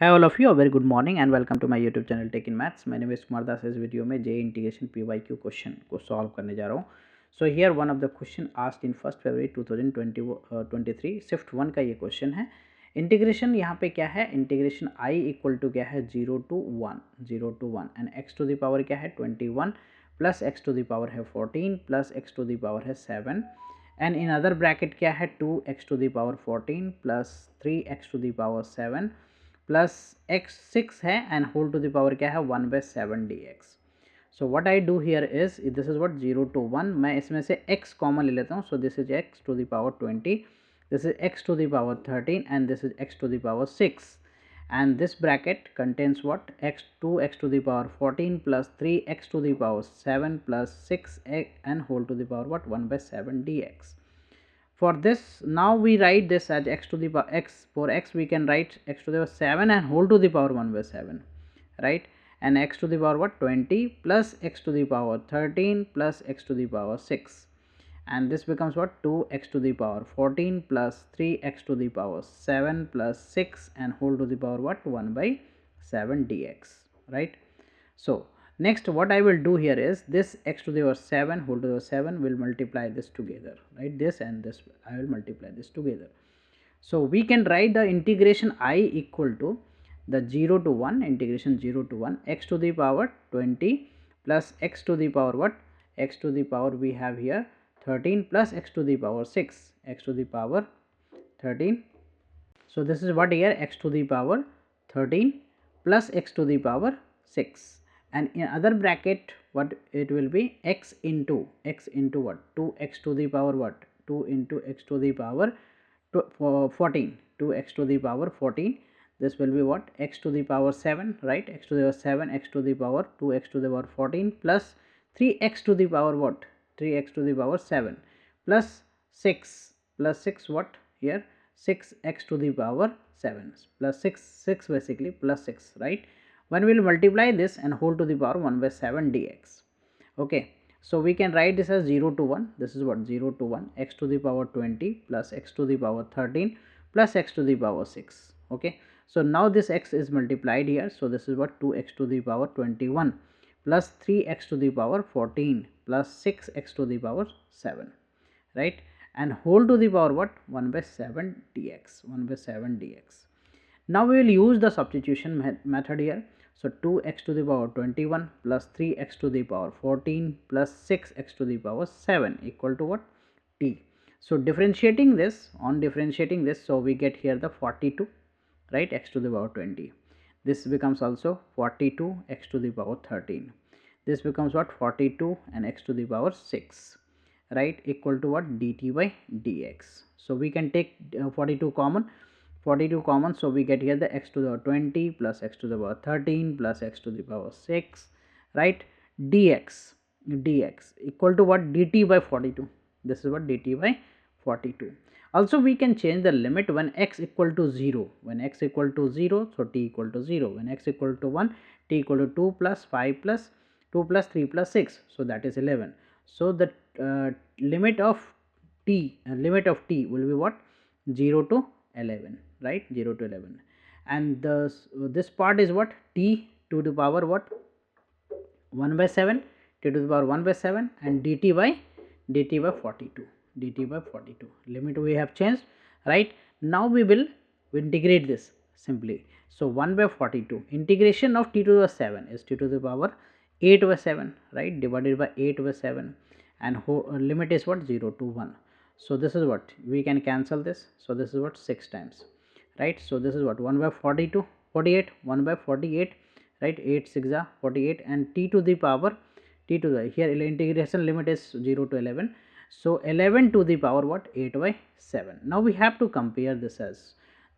Hi all of you, a very good morning and welcome to my YouTube channel Tech in Maths. My name is Kumar Das. इस video में JEE integration PYQ question को solve करने जा रहा हूँ. So here one of the question asked in 1 February 2023 shift 1 का ये question है. इंटीग्रेशन यहाँ पे क्या है, इंटीग्रेशन I इक्वल टू क्या है 0 to 1 and x to the power क्या है 21 plus x to the power है 14 plus x to the power है 7 एंड इन अदर ब्रैकेट क्या है 2x to the power 14 plus 3x to the power 7 plus x 6 है and whole to the power क्या है 1/7 dx. So what I do here is this is what 0 to 1. मैं इसमें से x common ले लेता हूँ. So this is x to the power 20, this is x to the power 13 and this is x to the power 6 and this bracket contains what x 2x to the power 14 plus 3x to the power 7 plus 6 and whole to the power what 1/7 dx. For this now we write this as x to the power x. For x we can write x to the power 7 and whole to the power 1/7, right, and x to the power what 20 plus x to the power 13 plus x to the power 6, and this becomes what 2x to the power 14 plus 3x to the power 7 plus 6 and whole to the power what 1/7 dx, right. So next what I will do here is this x to the power 7 whole to the power 7 will multiply this together, right, this and this I will multiply this together. So we can write the integration I equal to the 0 to 1 integration 0 to 1 x to the power 20 plus x to the power what x to the power we have here 13 plus x to the power 6 x to the power 13. So this is what here x to the power 13 plus x to the power 6, and in other bracket what it will be x into what 2x to the power what 2 into x to the power 14 2x to the power 14. This will be what x to the power 7, right, x to the power 7 x to the power 2x to the power 14 plus 3x to the power what 3x to the power 7 plus 6 what here 6x to the power 7 plus 6 basically plus 6, right. When we will multiply this and whole to the power 1/7 dx. Okay, so we can write this as 0 to 1. This is what 0 to 1 x to the power 20 plus x to the power 13 plus x to the power 6. Okay, so now this x is multiplied here. So this is what 2x to the power 21 plus 3x to the power 14 plus 6x to the power 7, right, and whole to the power what 1/7 dx 1/7 dx. Now we will use the substitution method here. So 2x to the power 21 plus 3x to the power 14 plus 6x to the power 7 equal to what t. So differentiating this, so we get here the 42, right, x to the power 20. This becomes also 42 x to the power 13. This becomes what 42 and x to the power 6, right, equal to what dt by dx. So we can take 42 common, so we get here the x to the power 20 plus x to the power 13 plus x to the power 6, right, dx equal to what dt by 42. This is what dt by 42. Also we can change the limit when x equal to 0, so t equal to 0, when x equal to 1 t equal to 2 plus 5 plus 2 plus 3 plus 6, so that is 11. So the limit of t will be what 0 to 11, right, 0 to 11, and this part is what t to the power what 1/7, t to the power 1/7 and dt by 42, limit we have changed, right. Now we will integrate this simply. So 1/42 integration of t to the power 7 is t to the power 8/7, right, divided by 8/7, and limit is what 0 to 1. So this is what we can cancel this. So this is what 6 times, right. So this is what 1/42 48 1/48, right, 8 6 are 48, and t to the power here integration limit is 0 to 11. So 11 to the power what 8/7. Now we have to compare this as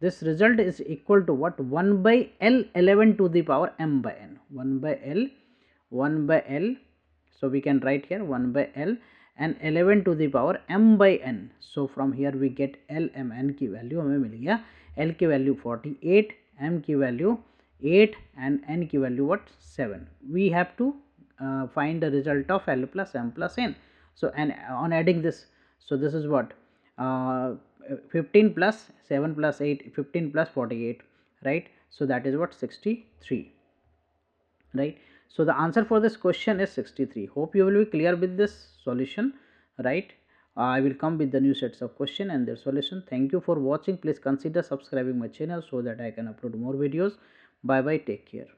this result is equal to what 1/L 11 to the power m by n 1/L. So we can write here 1/L and 11 to the power m by n. So from here we get L m n की value हमें मिल गया. L की value 48, m की value 8 and n की value what 7. We have to find the result of L plus m plus n. So and on adding this, so this is what 15 plus 7 plus 8 15 plus 48, right? So that is what 63, right? So the answer for this question is 63. Hope you will be clear with this solution, right? I will come with the new sets of question and their solution. Thank you for watching. Please consider subscribing my channel so that I can upload more videos. Bye bye, take care.